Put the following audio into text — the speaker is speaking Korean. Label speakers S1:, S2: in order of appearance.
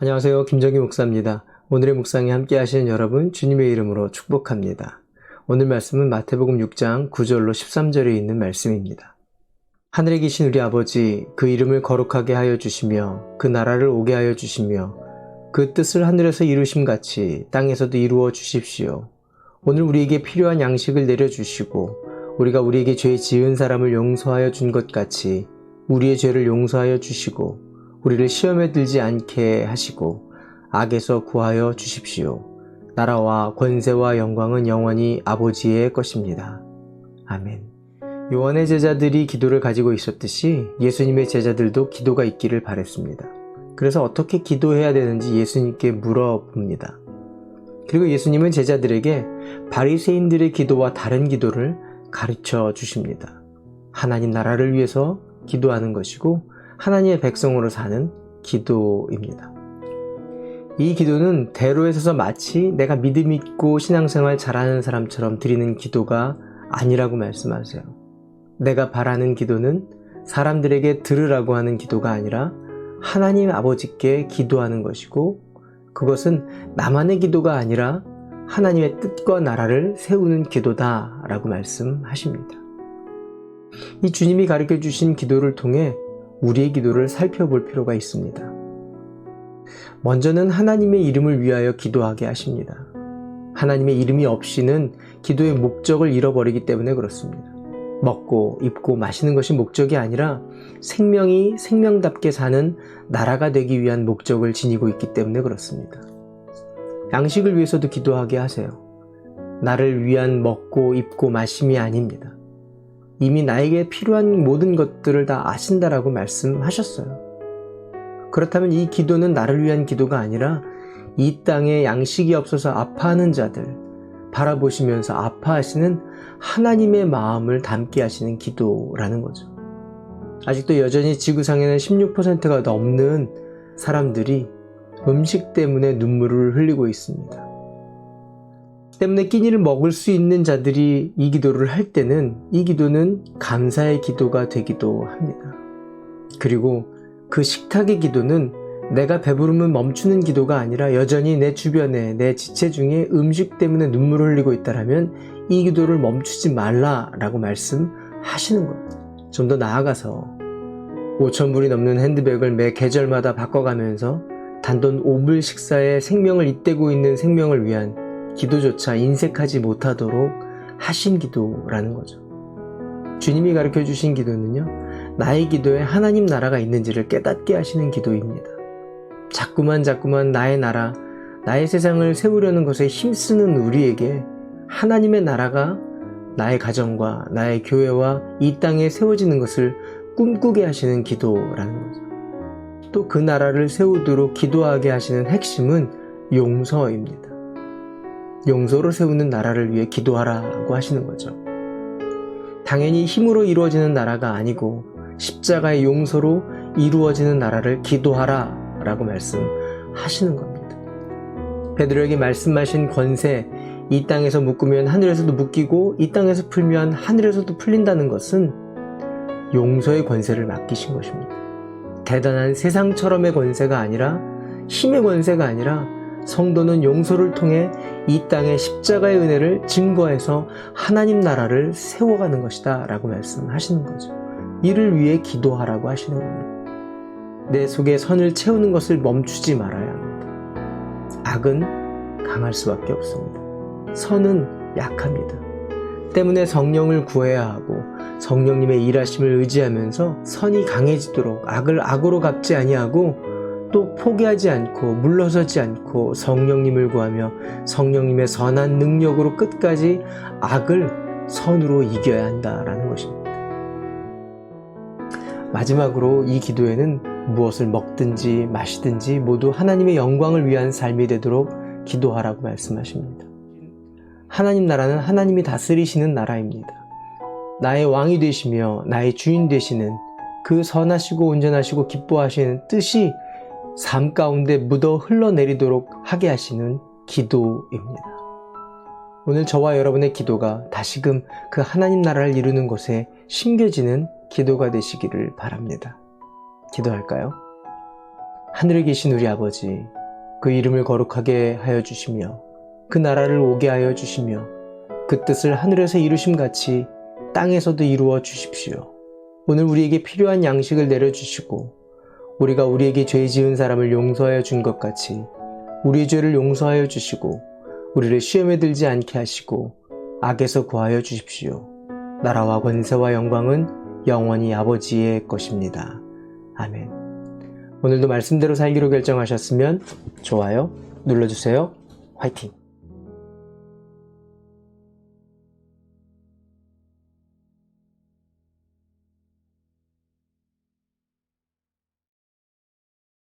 S1: 안녕하세요. 김정기 목사입니다. 오늘의 묵상에 함께 하시는 여러분 주님의 이름으로 축복합니다. 오늘 말씀은 마태복음 6장 9절로 13절에 있는 말씀입니다. 하늘에 계신 우리 아버지, 그 이름을 거룩하게 하여 주시며 그 나라를 오게 하여 주시며 그 뜻을 하늘에서 이루심같이 땅에서도 이루어 주십시오. 오늘 우리에게 필요한 양식을 내려주시고 우리가 우리에게 죄 지은 사람을 용서하여 준 것 같이 우리의 죄를 용서하여 주시고 우리를 시험에 들지 않게 하시고 악에서 구하여 주십시오. 나라와 권세와 영광은 영원히 아버지의 것입니다. 아멘. 요한의 제자들이 기도를 가지고 있었듯이 예수님의 제자들도 기도가 있기를 바랬습니다. 그래서 어떻게 기도해야 되는지 예수님께 물어봅니다. 그리고 예수님은 제자들에게 바리새인들의 기도와 다른 기도를 가르쳐 주십니다. 하나님 나라를 위해서 기도하는 것이고 하나님의 백성으로 사는 기도입니다. 이 기도는 대로에 서서 마치 내가 믿음 있고 신앙생활 잘하는 사람처럼 드리는 기도가 아니라고 말씀하세요. 내가 바라는 기도는 사람들에게 들으라고 하는 기도가 아니라 하나님 아버지께 기도하는 것이고 그것은 나만의 기도가 아니라 하나님의 뜻과 나라를 세우는 기도다라고 말씀하십니다. 이 주님이 가르쳐 주신 기도를 통해 우리의 기도를 살펴볼 필요가 있습니다. 먼저는 하나님의 이름을 위하여 기도하게 하십니다. 하나님의 이름이 없이는 기도의 목적을 잃어버리기 때문에 그렇습니다. 먹고 입고 마시는 것이 목적이 아니라 생명이 생명답게 사는 나라가 되기 위한 목적을 지니고 있기 때문에 그렇습니다. 양식을 위해서도 기도하게 하세요. 나를 위한 먹고 입고 마심이 아닙니다. 이미 나에게 필요한 모든 것들을 다 아신다라고 말씀하셨어요. 그렇다면 이 기도는 나를 위한 기도가 아니라 이 땅에 양식이 없어서 아파하는 자들 바라보시면서 아파하시는 하나님의 마음을 담게 하시는 기도라는 거죠. 아직도 여전히 지구상에는 16%가 넘는 사람들이 음식 때문에 눈물을 흘리고 있습니다. 때문에 끼니를 먹을 수 있는 자들이 이 기도를 할 때는 이 기도는 감사의 기도가 되기도 합니다. 그리고 그 식탁의 기도는 내가 배부르면 멈추는 기도가 아니라 여전히 내 주변에 내 지체 중에 음식 때문에 눈물을 흘리고 있다면 이 기도를 멈추지 말라라고 말씀하시는 겁니다. 좀 더 나아가서 5,000불이 넘는 핸드백을 매 계절마다 바꿔가면서 단돈 5불 식사에 생명을 잇대고 있는 생명을 위한 기도조차 인색하지 못하도록 하신 기도라는 거죠. 주님이 가르쳐 주신 기도는요, 나의 기도에 하나님 나라가 있는지를 깨닫게 하시는 기도입니다. 자꾸만 나의 나라, 나의 세상을 세우려는 것에 힘쓰는 우리에게 하나님의 나라가 나의 가정과 나의 교회와 이 땅에 세워지는 것을 꿈꾸게 하시는 기도라는 거죠. 또 그 나라를 세우도록 기도하게 하시는 핵심은 용서입니다. 용서로 세우는 나라를 위해 기도하라고 하시는 거죠. 당연히 힘으로 이루어지는 나라가 아니고 십자가의 용서로 이루어지는 나라를 기도하라라고 말씀하시는 겁니다. 베드로에게 말씀하신 권세, 이 땅에서 묶으면 하늘에서도 묶이고 이 땅에서 풀면 하늘에서도 풀린다는 것은 용서의 권세를 맡기신 것입니다. 대단한 세상처럼의 권세가 아니라 힘의 권세가 아니라 성도는 용서를 통해 이 땅의 십자가의 은혜를 증거해서 하나님 나라를 세워가는 것이다 라고 말씀하시는 거죠. 이를 위해 기도하라고 하시는 겁니다. 내 속에 선을 채우는 것을 멈추지 말아야 합니다. 악은 강할 수밖에 없습니다. 선은 약합니다. 때문에 성령을 구해야 하고 성령님의 일하심을 의지하면서 선이 강해지도록 악을 악으로 갚지 아니하고 또 포기하지 않고 물러서지 않고 성령님을 구하며 성령님의 선한 능력으로 끝까지 악을 선으로 이겨야 한다라는 것입니다. 마지막으로 이 기도에는 무엇을 먹든지 마시든지 모두 하나님의 영광을 위한 삶이 되도록 기도하라고 말씀하십니다. 하나님 나라는 하나님이 다스리시는 나라입니다. 나의 왕이 되시며 나의 주인 되시는 그 선하시고 온전하시고 기뻐하시는 뜻이 삶 가운데 묻어 흘러내리도록 하게 하시는 기도입니다. 오늘 저와 여러분의 기도가 다시금 그 하나님 나라를 이루는 것에 심겨지는 기도가 되시기를 바랍니다. 기도할까요? 하늘에 계신 우리 아버지, 그 이름을 거룩하게 하여 주시며 그 나라를 오게 하여 주시며 그 뜻을 하늘에서 이루심같이 땅에서도 이루어 주십시오. 오늘 우리에게 필요한 양식을 내려주시고 우리가 우리에게 죄 지은 사람을 용서하여 준 것 같이 우리의 죄를 용서하여 주시고 우리를 시험에 들지 않게 하시고 악에서 구하여 주십시오. 나라와 권세와 영광은 영원히 아버지의 것입니다. 아멘. 오늘도 말씀대로 살기로 결정하셨으면 좋아요 눌러주세요. 화이팅!